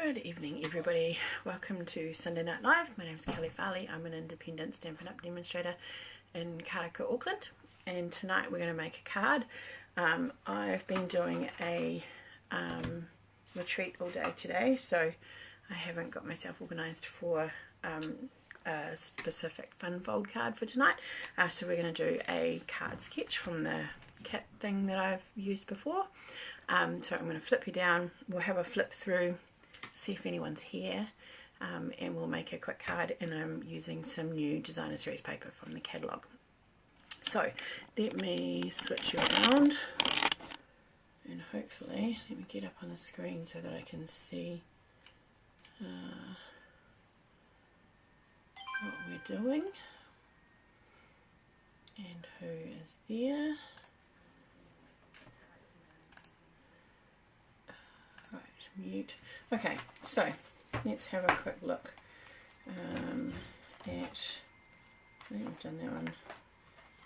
Good evening everybody, welcome to Sunday Night Live. My name is Kelley Farley. I'm an independent Stampin' Up demonstrator in Karaka, Auckland, and tonight we're going to make a card. I've been doing a retreat all day today, so I haven't got myself organised for a specific fun fold card for tonight. So we're going to do a card sketch from the kit thing that I've used before. So I'm going to flip you down, we'll have a flip through, see if anyone's here, and we'll make a quick card, and I'm using some new designer series paper from the catalogue. So let me switch you around, and hopefully let me get up on the screen so that I can see what we're doing and who is there. Mute. Okay, so let's have a quick look at, I think we've done that one,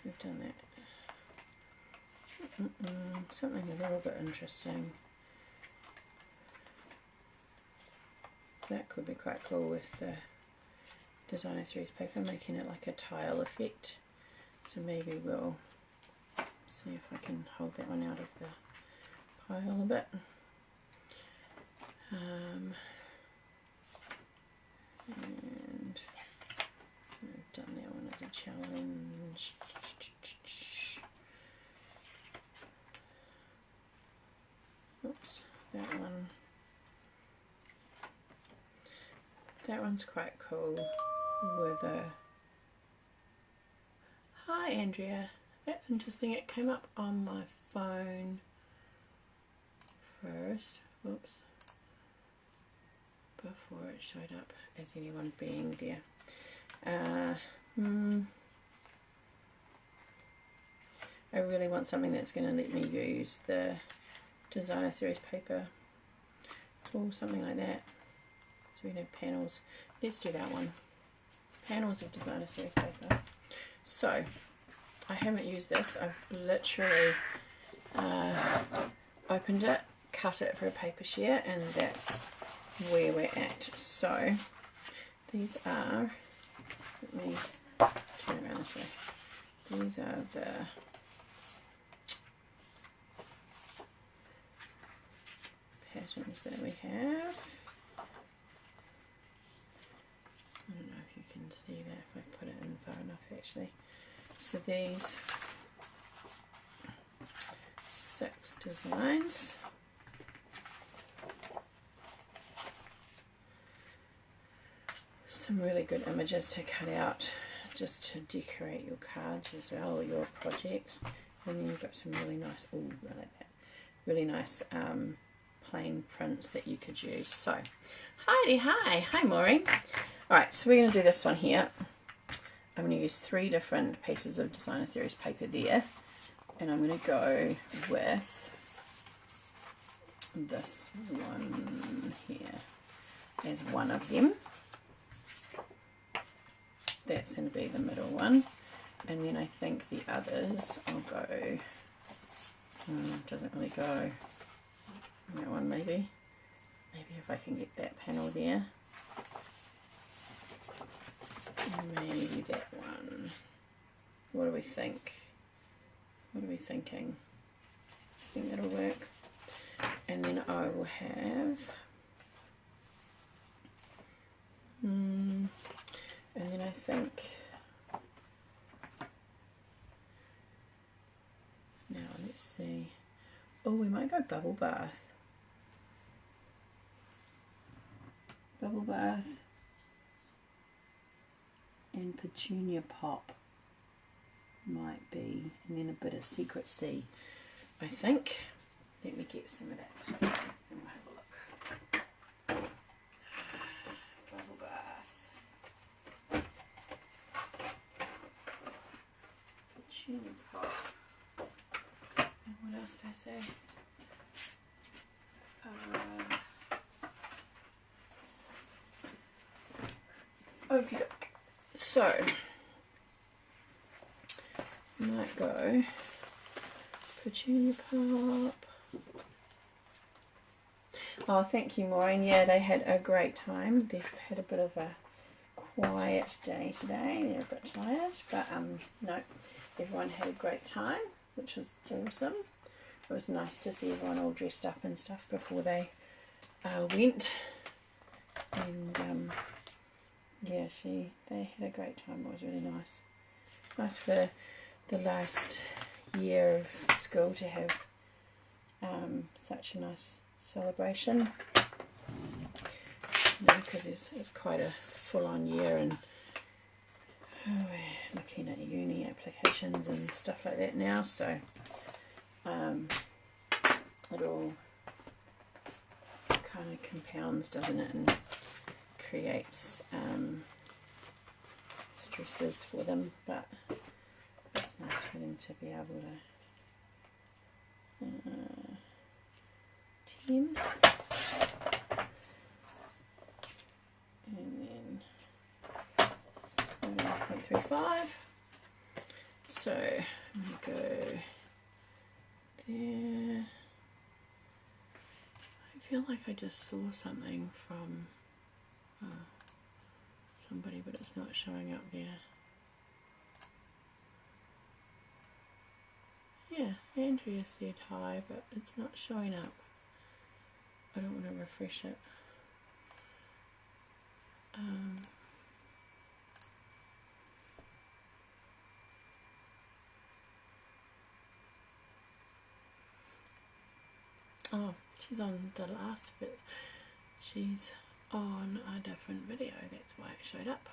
we've done that, something a little bit interesting. That could be quite cool with the designer series paper, making it like a tile effect. So maybe we'll see if I can hold that one out of the pile a bit. And I've done that one as a challenge. Oops, that one's quite cool with a... Hi Andrea, that's interesting, it came up on my phone first. Whoops. Before it showed up as anyone being there. I really want something that's going to let me use the designer series paper tool, something like that. So we can have panels. Let's do that one. Panels of designer series paper. So I haven't used this. I've literally opened it, cut it for a paper share, and that's where we're at. So these are, let me turn around this way, these are the patterns that we have. I don't know if you can see that if I put it in far enough actually. So these 6 designs. Some really good images to cut out just to decorate your cards as well, or your projects. And then you've got some really nice, oh I like that, really nice plain prints that you could use. So hi Maureen. Alright, so we're going to do this one here. I'm going to use 3 different pieces of designer series paper there, and I'm going to go with this one here as one of them. That's going to be the middle one, and then I think the others I'll go, doesn't really go that one, maybe if I can get that panel there, maybe that one. What do we think? What are we thinking? I think that'll work. And then I will have and then I think, now let's see, oh we might go Bubblebath and Petunia Pop might be, and then a bit of Secret Sea, I think. Let me get some of that and we'll have a look. Petunia Pop. And what else did I say? Okie doke. So might go Petunia Pop. Oh, thank you, Maureen. Yeah, they had a great time. They've had a bit of a quiet day today. They're a bit tired, but no, everyone had a great time, which was awesome. It was nice to see everyone all dressed up and stuff before they went. And yeah, they had a great time. It was really nice. Nice for the last year of school to have such a nice celebration, because it's quite a full-on year, and we're looking at uni applications and stuff like that now, so it all kind of compounds, doesn't it, and creates stresses for them, but it's nice for them to be able to 10 and then 1.35. So I'm going to go there. I feel like I just saw something from somebody, but it's not showing up there. Yeah, Andrea said hi, but it's not showing up. I don't want to refresh it. Oh, she's on the last bit. She's on a different video, that's why it showed up.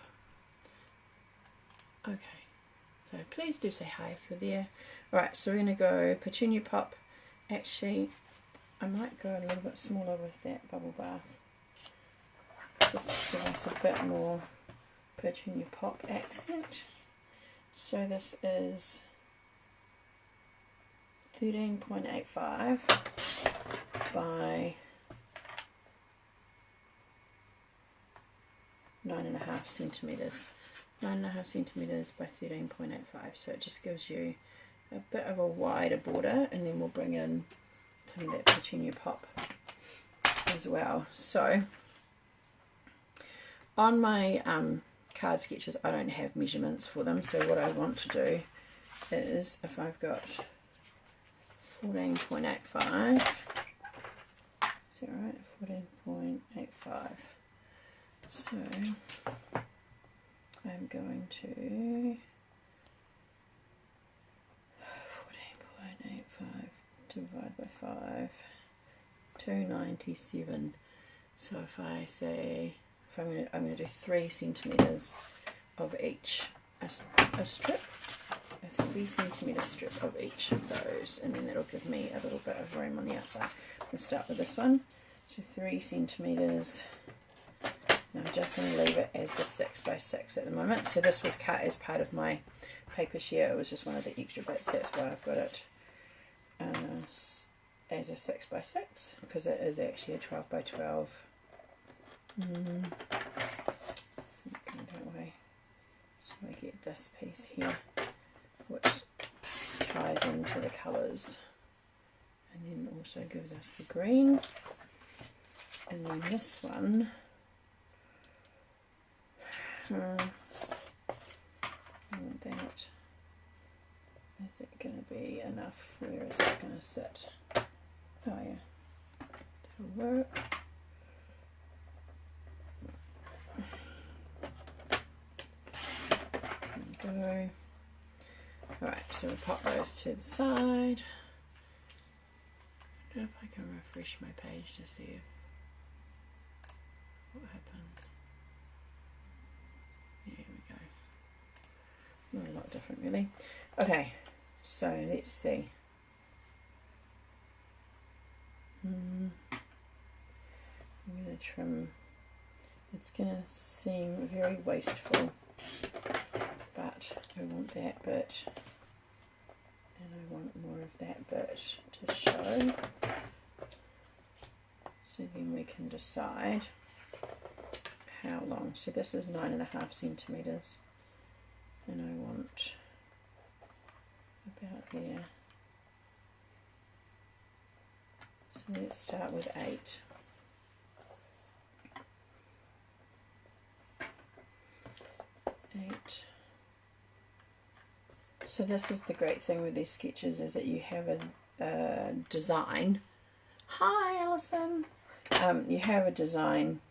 Okay, so please do say hi if you're there. Alright, so we're going to go Petunia Pop. Actually, I might go a little bit smaller with that bubble bath, just to give us a bit more Petunia Pop accent. So this is 13.85 by 9.5 centimeters. 9.5 centimeters by 13.85. So it just gives you a bit of a wider border, and then we'll bring in some of that Petunia Pop as well. So on my card sketches, I don't have measurements for them. So what I want to do is, if I've got 14.85, is that right? 14.85. So I'm going to 14.85 divided by 5, 297. So if I say, I'm going to do 3 centimeters of each, a strip, a 3 centimeter strip of each of those, and then that'll give me a little bit of room on the outside. I'm going to start with this one. So 3 centimeters. Now I'm just going to leave it as the 6 by 6 at the moment. So this was cut as part of my paper shear. It was just one of the extra bits. That's why I've got it as a 6 by 6, because it is actually a 12 by 12. That way. So I get this piece here, which ties into the colours, and then also gives us the green. And then this one, I want that. Is it going to be enough? Where is it going to sit? Oh yeah, that'll work. There we go. Alright, so we'll pop those to the side. I don't know if I can refresh my page to see what happened. There we go. Not a lot different really. Okay, so let's see. I'm going to trim. It's going to seem very wasteful, but I want that bit, and I want more of that bit to show. So then we can decide how long. So this is 9.5 centimeters, and I want about there. So let's start with 8. 8. So this is the great thing with these sketches, is that you have a design. Hi Alison! You have a design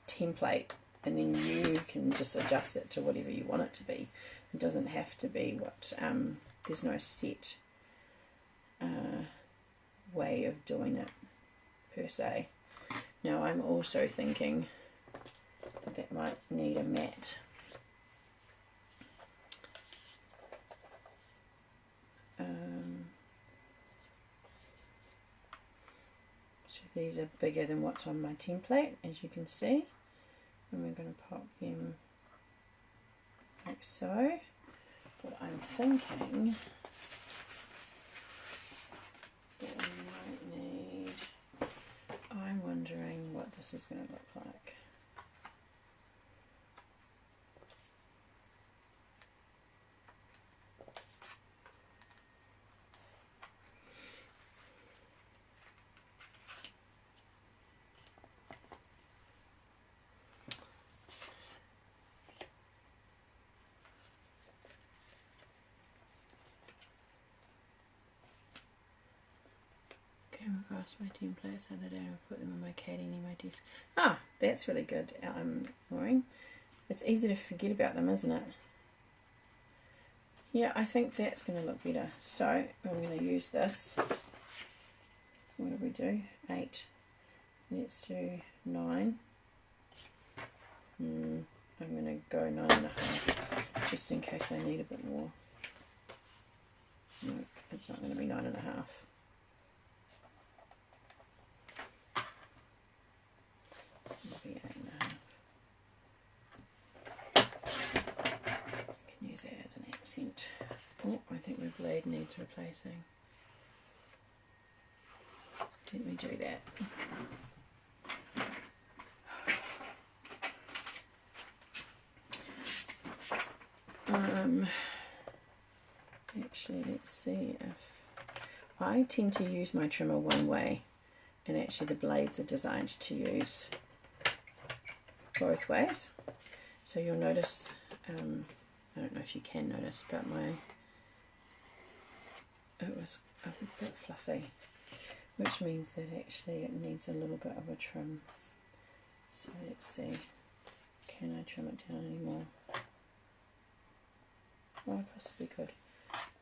template, and then you can just adjust it to whatever you want it to be. It doesn't have to be what, there's no set way of doing it per se. Now I'm also thinking that that might need a mat. So these are bigger than what's on my template, as you can see, and we're going to pop them like so. But I'm thinking that we might need, I'm wondering what this is going to look like. Came across my templates the other day and put them on my caddy near my desk. Ah, that's really good, Maureen. It's easy to forget about them, isn't it? Yeah, I think that's going to look better. So I'm going to use this. What do we do? 8. Let's do 9. I'm going to go 9.5 just in case I need a bit more. No, it's not going to be 9.5. Oh, I think my blade needs replacing. Let me do that. Actually, let's see if I tend to use my trimmer one way, and actually the blades are designed to use both ways. So you'll notice, I don't know if you can notice, but it was a bit fluffy, which means that actually it needs a little bit of a trim. So let's see, can I trim it down anymore? Oh, I possibly could.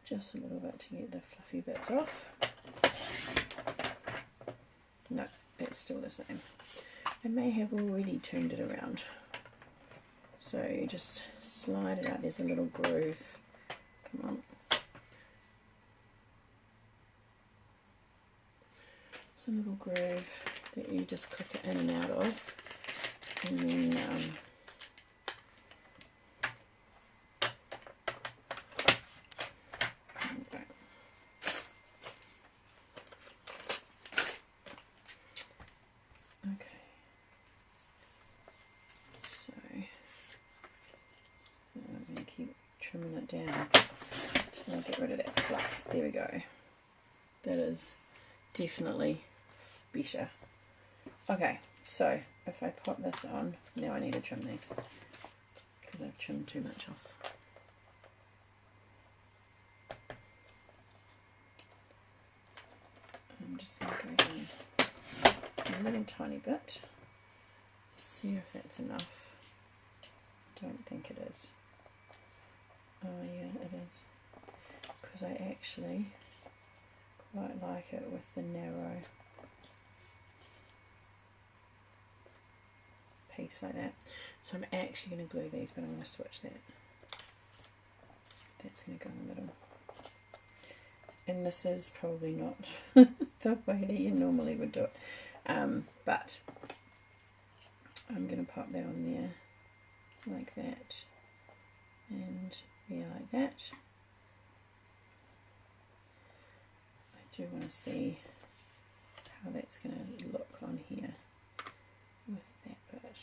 Just a little bit to get the fluffy bits off. No, that's still the same. I may have already turned it around. So you just slide it out. There's a little groove. Come on. It's a little groove that you just click it in and out of. And then trimming it down until I get rid of that fluff. There we go. That is definitely better. Okay, so if I pop this on, now I need to trim these because I've trimmed too much off. I'm just going to go in a little tiny bit, see if that's enough. Don't think it is. Oh yeah, it is, because I actually quite like it with the narrow piece like that. So I'm actually going to glue these, but I'm going to switch that. That's going to go in the middle. And this is probably not the way that you normally would do it, but I'm going to pop that on there like that, and yeah, like that. I do want to see how that's going to look on here with that bit.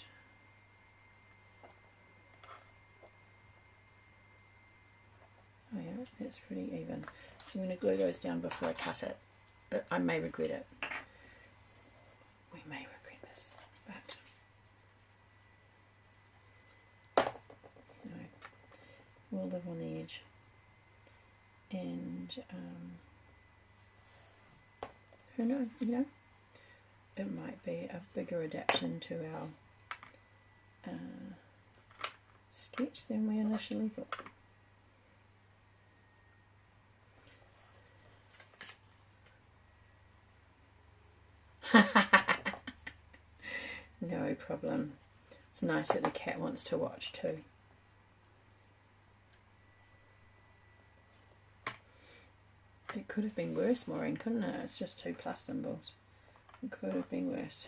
Oh yeah, that's pretty even. So I'm going to glue those down before I cut it, but I may regret it. We may regret this, but you know, live on the edge. And who knows, you know, it might be a bigger adaptation to our sketch than we initially thought. No problem. It's nice that the cat wants to watch too. It could have been worse, Maureen, couldn't it? It's just 2 plus symbols. It could have been worse.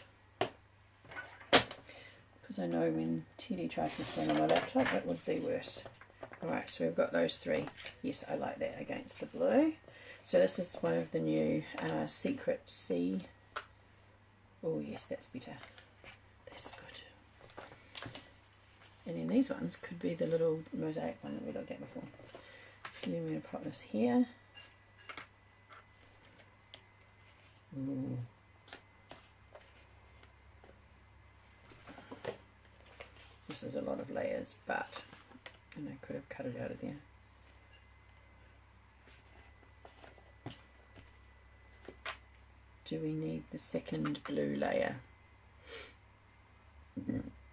Because I know when Teddy tries to stand on my laptop, it would be worse. Alright, so we've got those 3. Yes, I like that against the blue. So this is one of the new Secret Sea. Oh yes, that's better. That's good. And then these ones could be the little mosaic one that we looked at before. So then we're going to pop this here. Ooh. This is a lot of layers, but and I could have cut it out of there. Do we need the second blue layer?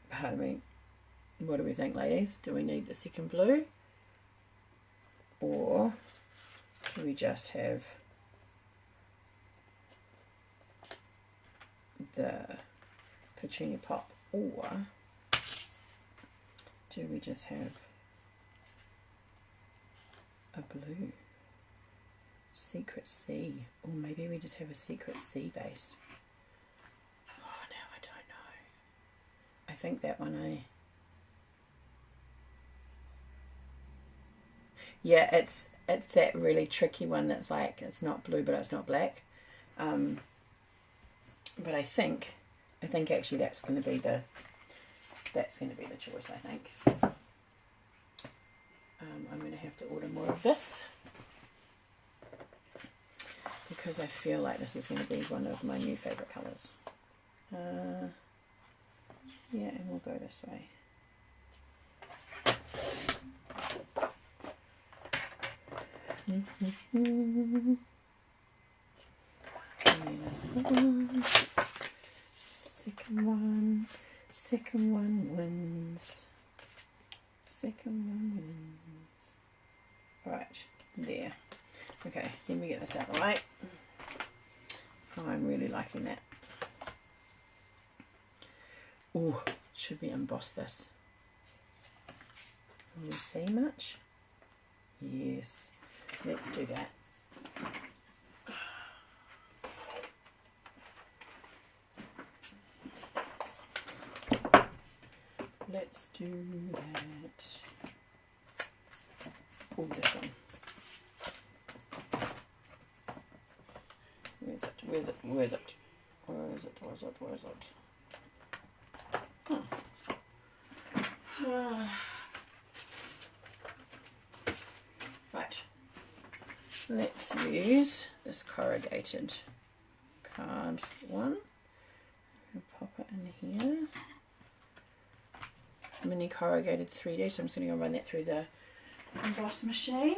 Pardon me. What do we think, ladies? Do we need the second blue? Or do we just have the Petunia Pop? Or do we just have a blue? Secret Sea, or maybe we just have a Secret Sea base. Oh, now I don't know. I think that one, yeah, it's that really tricky one that's like, it's not blue but it's not black. But I think actually that's going to be the choice, I think. I'm going to have to order more of this, because I feel like this is going to be one of my new favourite colours. Yeah, and we'll go this way. Second one wins. Second one wins. Alright, there. Okay, then we get this out of the way. Oh, I'm really liking that. Oh, should we emboss this? Can we see much? Yes, let's do that. Let's do that. Oh, this one. Where's it? Where is it? Huh. Right. Let's use this corrugated card one. Pop it in here. Mini corrugated 3D, so I'm just going to go run that through the emboss machine.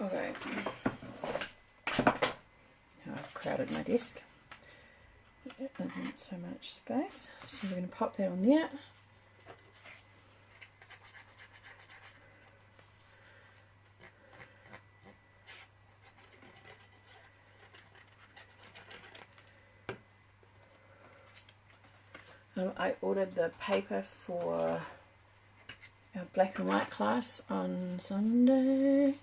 Okay, now I've crowded my desk. It isn't so much space, so we're going to pop that on there. I ordered the paper for our black and white class on Sunday.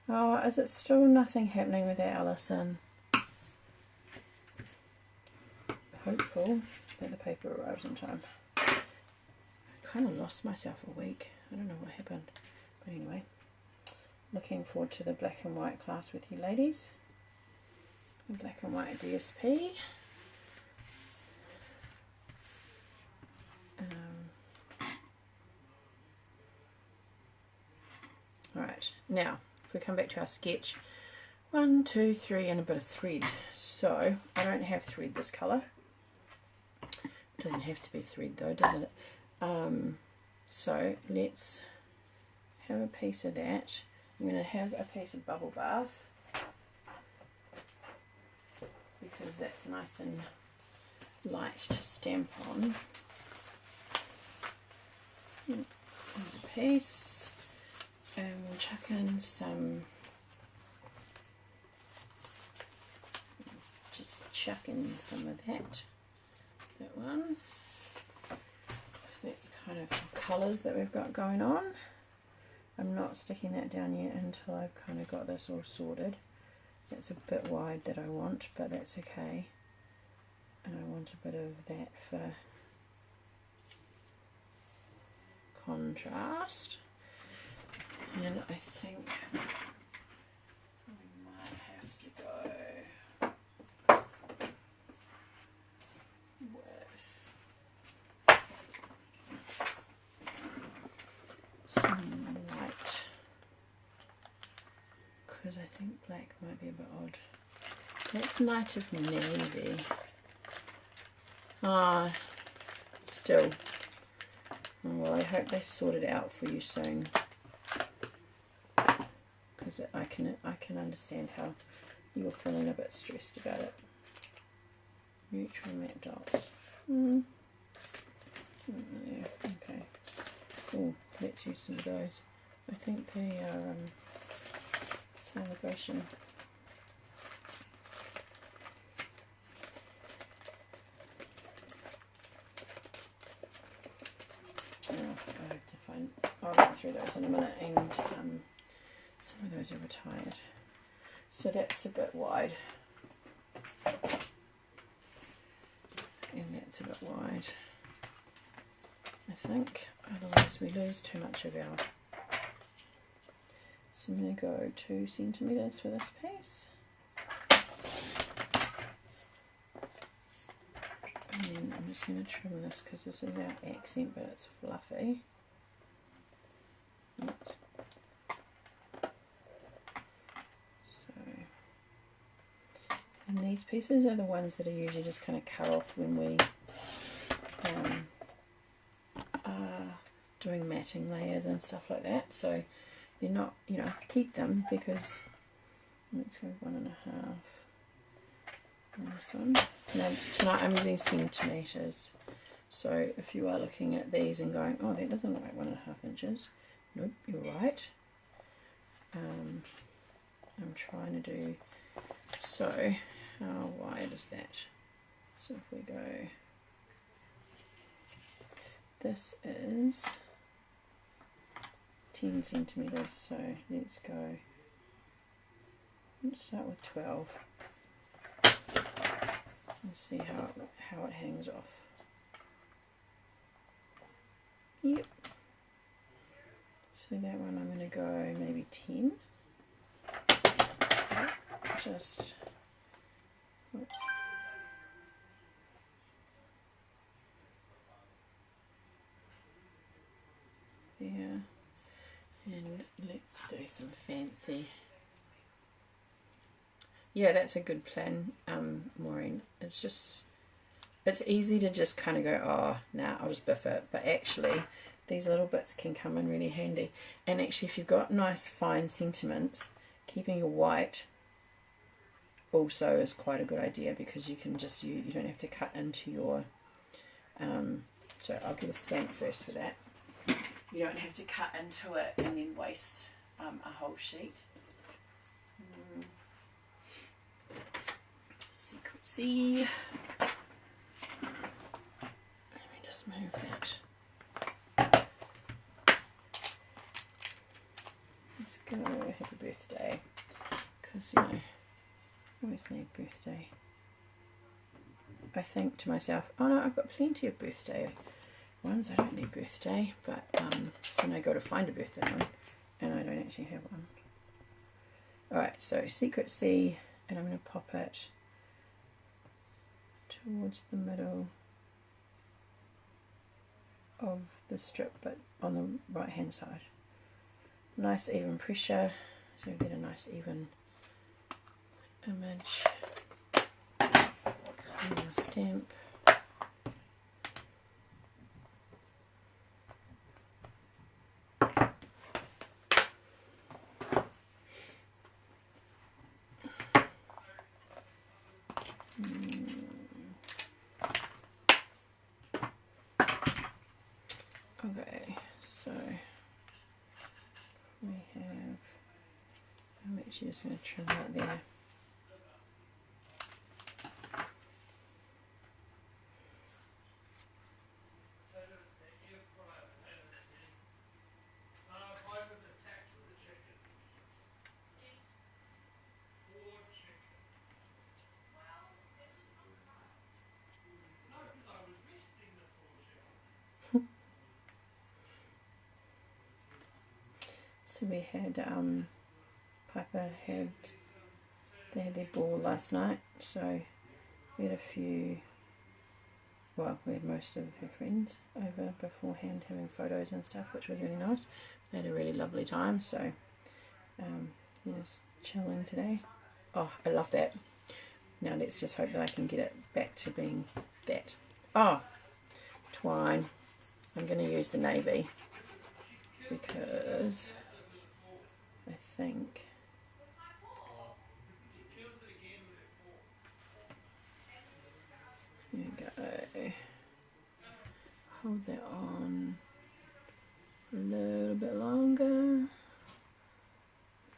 Oh, is it still nothing happening with that, Alison? Hopeful that the paper arrives on time. I kind of lost myself a week. I don't know what happened. But anyway. looking forward to the black and white class with you ladies. The black and white DSP. Alright, now if we come back to our sketch, 1, 2, 3 and a bit of thread. So I don't have thread this colour. It doesn't have to be thread though, doesn't it? So let's have a piece of that. I'm going to have a piece of Bubblebath because that's nice and light to stamp on. There's a piece, and we'll chuck in some, just chuck in some of that one. That's kind of the colours that we've got going on. I'm not sticking that down yet until I've kind of got this all sorted. It's a bit wide that I want, but that's okay. And I want a bit of that for contrast. And I think we might have to go with some white, because I think black might be a bit odd. That's light of navy. Still. Oh, well, I hope they sort it out for you soon, because I can understand how you're feeling a bit stressed about it. Neutral matte dots. Yeah, okay. Oh, let's use some of those. I think they are Celebration. I have to find, I'll go through those in a minute, and some of those are retired. So that's a bit wide. And that's a bit wide, I think, otherwise we lose too much of our. So I'm going to go 2 centimetres for this piece. And then I'm just going to trim this because this is our accent, but it's fluffy. Oops. So, and these pieces are the ones that are usually just kind of cut off when we are doing matting layers and stuff like that. So they're not, you know, keep them, because let's go 1.5 on this one. Now tonight I'm using centimetres, so if you are looking at these and going, oh, that doesn't look like 1.5 inches, nope, you're right. I'm trying to do, so how wide is that? So if we go, this is 10 centimetres, so let's go, let's start with 12 and see how it hangs off. Yep. So that one I'm going to go maybe 10. Just, oops. There. And let's do some fancy. Yeah, that's a good plan, Maureen. It's just, it's easy to just kind of go, oh, nah, I'll just biff it. But actually, these little bits can come in really handy. And actually, if you've got nice fine sentiments, keeping your white also is quite a good idea, because you can just, you don't have to cut into your, so I'll get a stamp first for that. You don't have to cut into it and then waste a whole sheet. Secrecy. Let me just move that. Let's go happy birthday, because, you know, I always need birthday. I think to myself, oh no, I've got plenty of birthday ones, I don't need birthday, but then I go to find a birthday one and I don't actually have one. Alright, so Secret Sea, and I'm going to pop it towards the middle of the strip, but on the right hand side. Nice even pressure, so you get a nice even image. And our stamp. Okay, so we have, I'm actually just going to trim that there. So we had Piper they had their ball last night, so we had a few, well, we had most of her friends over beforehand having photos and stuff, which was really nice. They had a really lovely time, so just chilling today. Oh, I love that. Now let's just hope that I can get it back to being that. Oh, twine. I'm going to use the navy because I think there you go. Hold that on a little bit longer.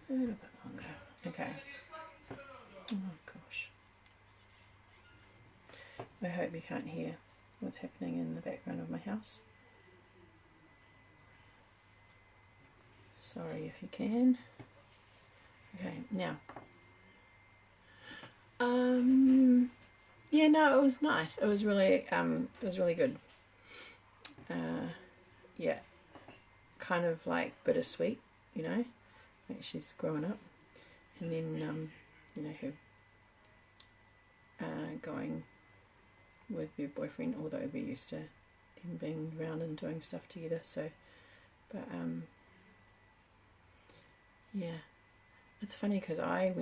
A little bit longer. Okay. Oh gosh. I hope you can't hear what's happening in the background of my house. Sorry if you can. Okay, now. Yeah, no, it was nice. It was really good. Yeah, kind of like bittersweet, you know, like she's growing up, and then you know, her going with your boyfriend, although we're used to them being around and doing stuff together. So, but yeah, it's funny because I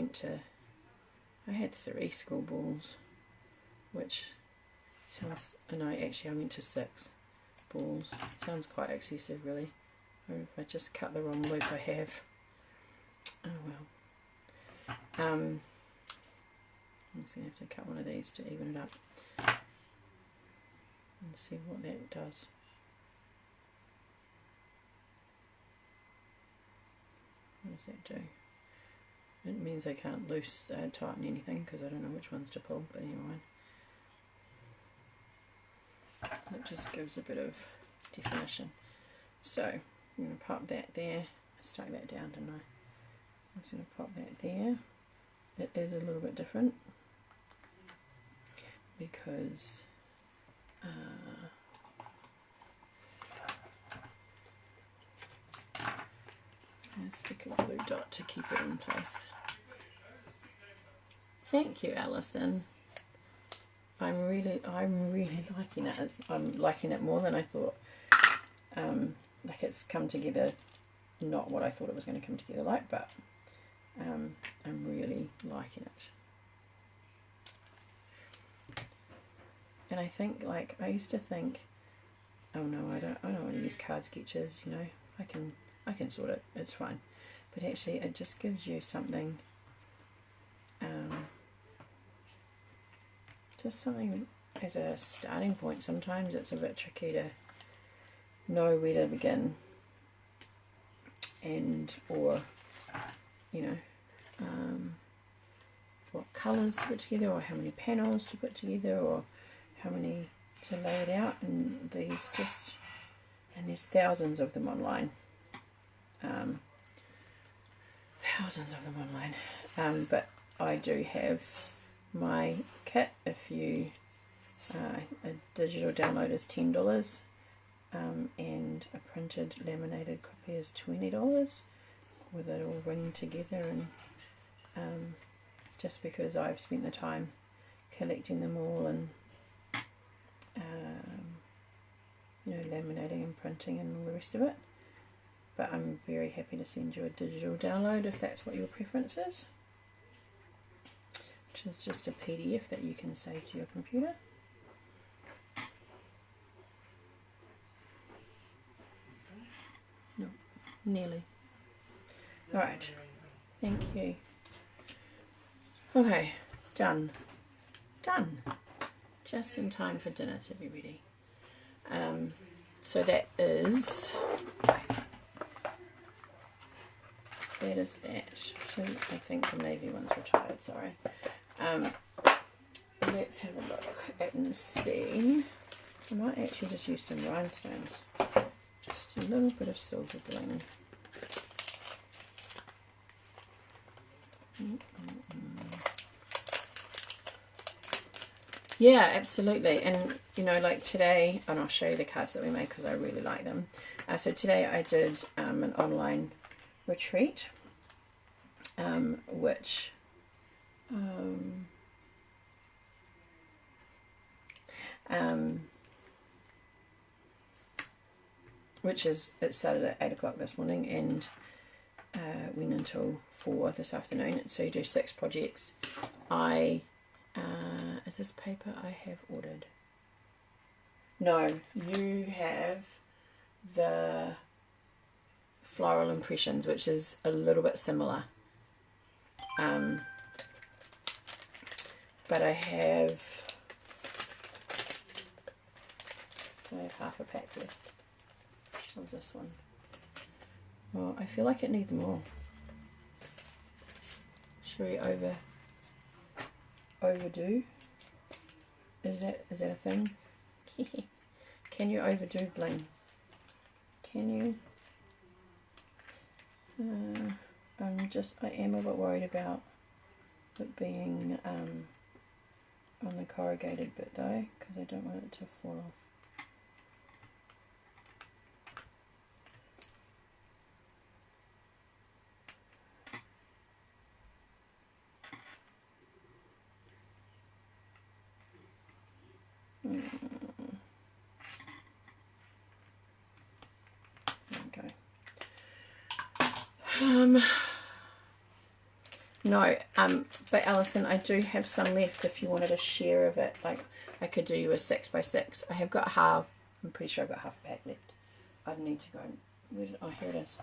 had 3 school balls, which sounds, no, actually I went to 6 balls. Sounds quite excessive, really. Or if I just cut the wrong loop, I have. Oh well. I'm just going to have to cut one of these to even it up and see what that does. What does that do? It means I can't tighten anything because I don't know which ones to pull, but anyway. It just gives a bit of definition. So I'm going to pop that there. I stuck that down, didn't I? I'm just going to pop that there. It is a little bit different because I'm going to stick a blue dot to keep it in place. Thank you, Alison. I'm really liking it. I'm liking it more than I thought. Like it's come together, not what I thought it was going to come together like, but I'm really liking it. And I think, like, I used to think, oh no, I don't want to use card sketches, you know, I can sort it, it's fine. But actually it just gives you something, just something as a starting point. Sometimes it's a bit tricky to know where to begin, and or you know what colours to put together, or how many panels to put together, or how many to lay it out. And there's thousands of them online. But I do have my kit. If you a digital download is $10, and a printed laminated copy is $20, with it all ring together and just because I've spent the time collecting them all and you know, laminating and printing and all the rest of it. But I'm very happy to send you a digital download if that's what your preference is, which is just a PDF that you can save to your computer. No, nearly. Alright, thank you. Okay, done. Done. Just in time for dinner to be ready. So that is that. So I think the navy one's retired, sorry. Let's have a look and see. I might actually just use some rhinestones. Just a little bit of silver bling. Yeah, absolutely. And you know, like today, and I'll show you the cards that we made because I really like them. So today I did an online retreat, it started at 8 o'clock this morning and went until 4 this afternoon. So you do 6 projects. Is this paper I have ordered? No, you have the Floral Impressions, which is a little bit similar. But I have half a pack left of this one. Well, I feel like it needs more. Should we overdo? Is that a thing? Can you overdo bling? Can you? I am a bit worried about it being on the corrugated bit though, because I don't want it to fall off. No, but Alison, I do have some left if you wanted a share of it. Like, I could do you a 6x6. I have got half, I'm pretty sure I've got half a pack left. I'd need to go and, oh, here it is.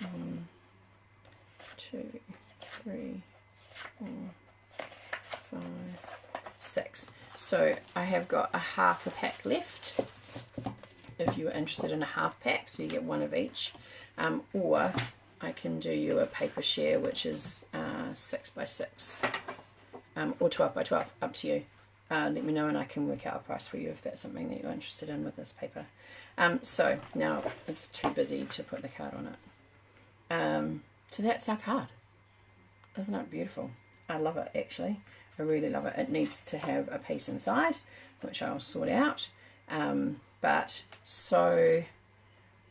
One, 2, 3, 4, 5, 6. So I have got a half a pack left. If you were interested in a half pack, so you get one of each, or I can do you a paper share, which is 6x6, or 12x12, up to you. Let me know and I can work out a price for you if that's something that you're interested in with this paper. So now it's too busy to put the card on it. So that's our card. Isn't it beautiful? I love it, actually. I really love it. It needs to have a piece inside, which I'll sort out. But so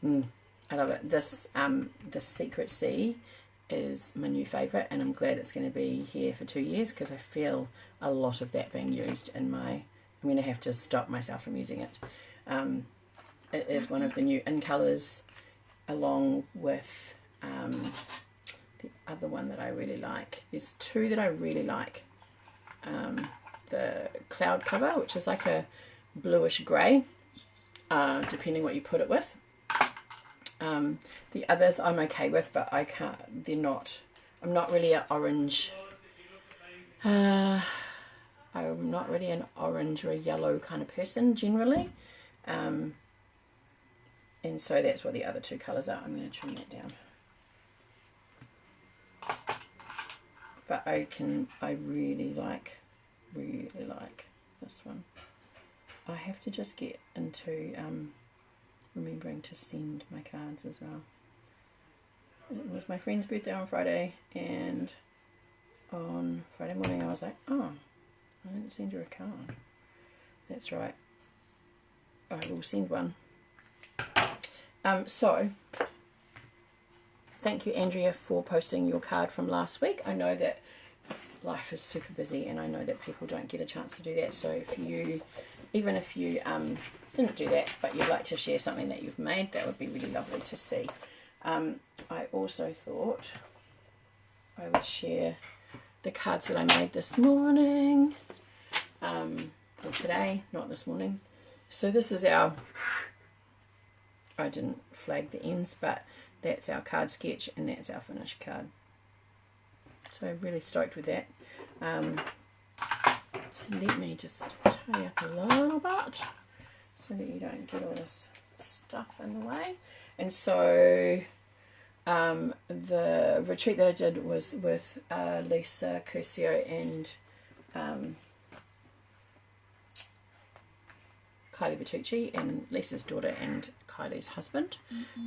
I love it. This Secret Sea is my new favourite, and I'm glad it's going to be here for 2 years because I feel a lot of that being used in my. I'm going to have to stop myself from using it. It is one of the new in colours, along with the other one that I really like. There's 2 that I really like. The Cloud Cover, which is like a bluish grey. Depending what you put it with. The others I'm okay with, but I can't, they're not, I'm not really an orange, I'm not really an orange or a yellow kind of person generally, and so that's what the other 2 colours are. I'm going to trim that down. But I really like this one. I have to just get into remembering to send my cards as well. It was my friend's birthday on Friday, and on Friday morning I was like, oh, I didn't send her a card. That's right. I will send one. So thank you, Andrea, for posting your card from last week. I know that life is super busy and I know that people don't get a chance to do that, so if you, even if you didn't do that but you'd like to share something that you've made, that would be really lovely to see. I also thought I would share the cards that I made this morning, or today, not this morning. So this is our, I didn't flag the ends, but that's our card sketch and that's our finished card. So I'm really stoked with that. So let me just tidy up a little bit so that you don't get all this stuff in the way. And so the retreat that I did was with Lisa Curcio and Kylie Bertucci, and Lisa's daughter and Kylie's husband.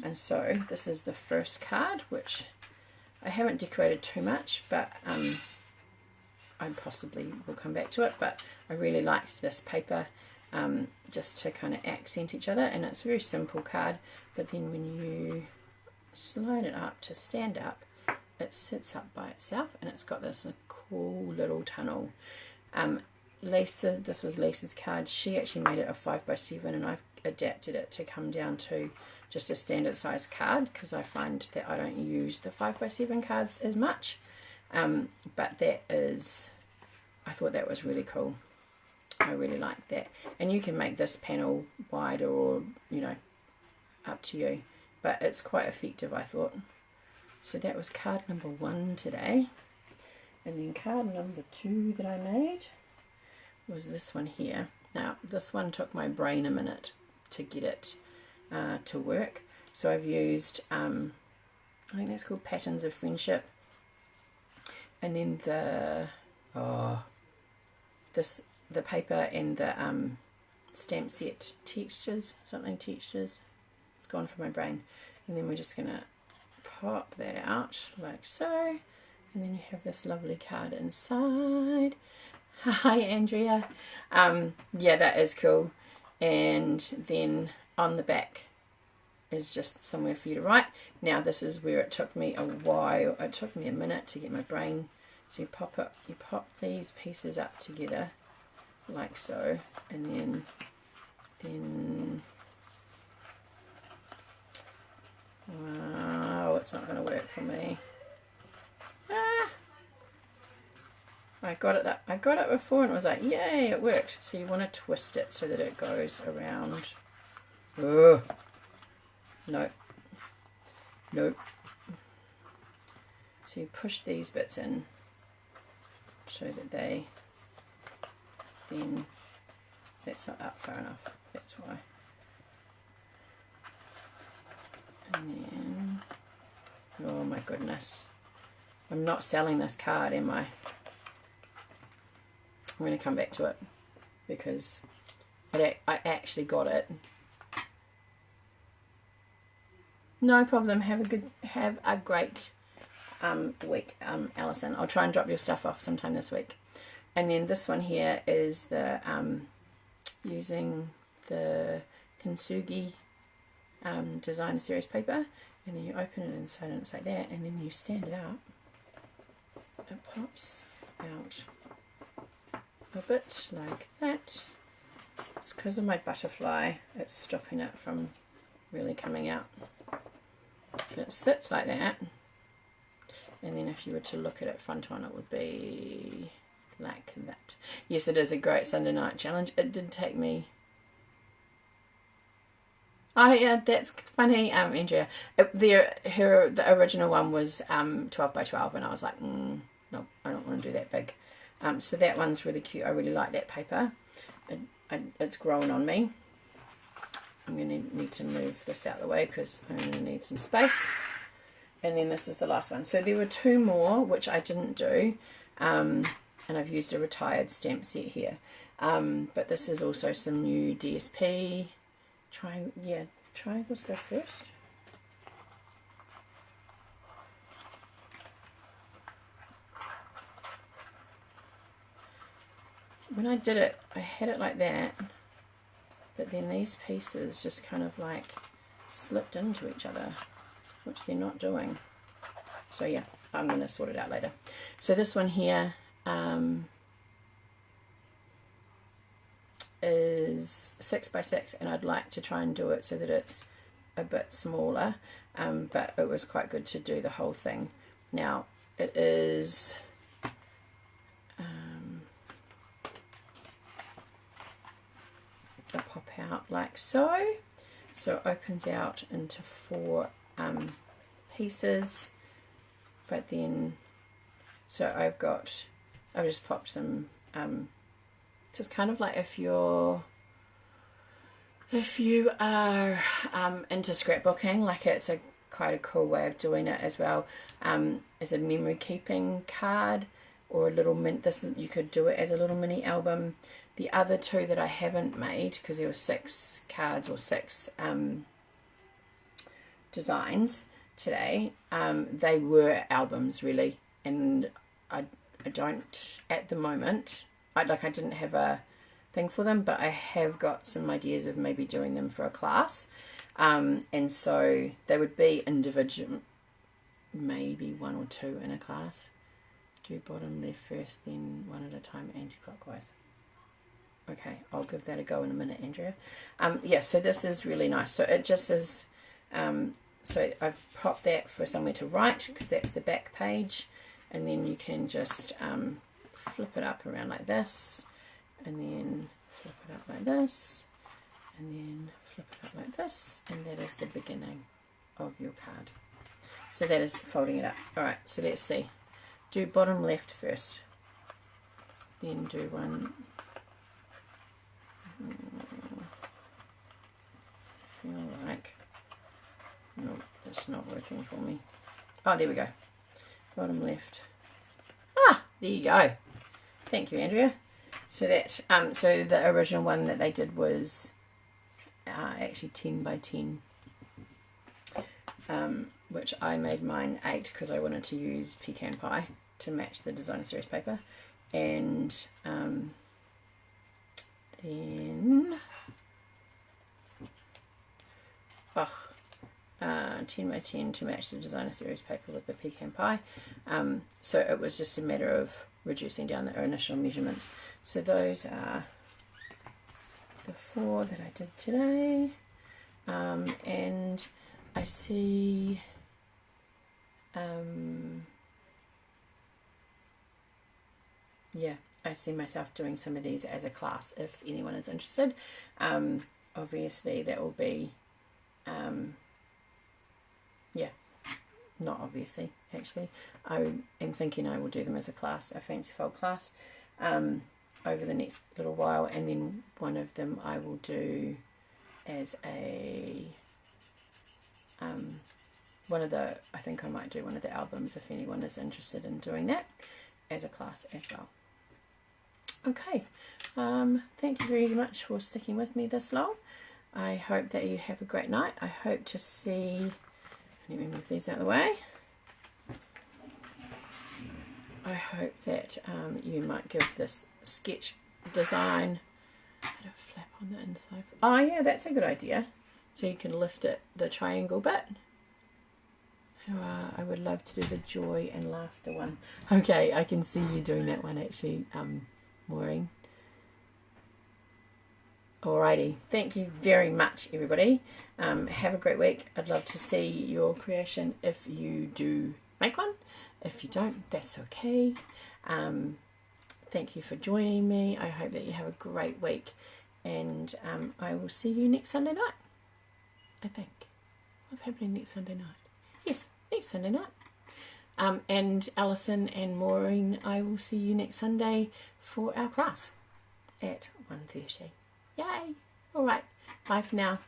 And so this is the first card, which I haven't decorated too much, but I possibly will come back to it. But I really liked this paper just to kind of accent each other, and it's a very simple card, but then when you slide it up to stand up, it sits up by itself and it's got this cool little tunnel. Lisa, this was Lisa's card. She actually made it a 5x7 and I've adapted it to come down to just a standard size card because I find that I don't use the 5x7 cards as much. But that is, I thought that was really cool. I really like that. And you can make this panel wider or, you know, up to you. But it's quite effective, I thought. So that was card number 1 today. And then card number 2 that I made was this one here. Now, this one took my brain a minute to get it to work. So I've used, I think that's called Patterns of Friendship. And then the paper and the stamp set textures, textures. It's gone from my brain. And then we're just going to pop that out like so. And then you have this lovely card inside. Hi, Andrea. Yeah, that is cool. And then on the back is just somewhere for you to write. Now, this is where it took me a while. It took me a minute to get my brain. So you pop these pieces up together like so, and then wow, it's not going to work for me. I got it before and it was like, yay, it worked. So you want to twist it so that it goes around. Ugh. Nope. So you push these bits in so that they then, that's not up far enough, that's why. And then, oh my goodness, I'm not selling this card, am I? I'm going to come back to it because I actually got it. No problem. Have a great week, Alison. I'll try and drop your stuff off sometime this week. And then this one here is the using the Kintsugi designer series paper, and then you open it inside and it's like that, and then when you stand it up, it pops out a bit like that. It's because of my butterfly, it's stopping it from really coming out. But it sits like that, and then if you were to look at it front on, it would be like that. Yes, it is a great Sunday night challenge. It did take me, oh yeah, that's funny, Andrea. The original one was 12 by 12 and I was like, no, I don't want to do that big. So that one's really cute. I really like that paper. It's grown on me. I'm going to need to move this out of the way because I'm going to need some space. And then this is the last one. So there were 2 more which I didn't do, and I've used a retired stamp set here. But this is also some new DSP. Triangles go first. When I did it, I had it like that, but then these pieces just kind of like slipped into each other, which they're not doing. So yeah, I'm going to sort it out later. So this one here is 6 by 6, and I'd like to try and do it so that it's a bit smaller, but it was quite good to do the whole thing. Now it is a pop out like so. So it opens out into 4 pieces, but then so I've just popped some just kind of like if you are into scrapbooking, like it's quite a cool way of doing it as well, as a memory keeping card or a little you could do it as a little mini album. The other 2 that I haven't made, because there were 6 cards or 6 designs today, they were albums really, and I don't at the moment, I didn't have a thing for them, but I have got some ideas of maybe doing them for a class, and so they would be individual, maybe 1 or 2 in a class. Do bottom left first, then 1 at a time anti-clockwise. Okay, I'll give that a go in a minute, Andrea. Yeah, so this is really nice. So it just is, so I've popped that for somewhere to write, because that's the back page, and then you can just flip it up around like this, and then flip it up like this, and then flip it up like this, and that is the beginning of your card. So that is folding it up. Alright, so let's see. Do bottom left first, then do one. I feel like, no, it's not working for me. Oh, there we go. Bottom left. Ah, there you go. Thank you, Andrea. So that, so the original one that they did was actually 10 by 10, which I made mine 8 because I wanted to use pecan pie to match the designer series paper, and then 10 by 10 to match the designer series paper with the pecan pie. So it was just a matter of reducing down the initial measurements. So those are the 4 that I did today, and I see yeah, I see myself doing some of these as a class if anyone is interested. Obviously that will be yeah, not obviously, actually I am thinking I will do them as a class, a fancy fold class, over the next little while, and then one of them I will do as a I think I might do one of the albums if anyone is interested in doing that as a class as well. Okay, thank you very much for sticking with me this long. I hope that you have a great night. I hope to see, let me move these out of the way. I hope that you might give this sketch design a bit of flap on the inside. Oh yeah, that's a good idea. So you can lift it, the triangle bit. I would love to do the joy and laughter one. Okay, I can see you doing that one actually, Maureen. Alrighty, thank you very much everybody. Have a great week. I'd love to see your creation if you do make one. If you don't, that's okay. Thank you for joining me. I hope that you have a great week, and I will see you next Sunday night, I think. What's happening next Sunday night? Yes, next Sunday night. And Alison and Maureen, I will see you next Sunday for our class at 1:30. Yay! Alright, bye for now.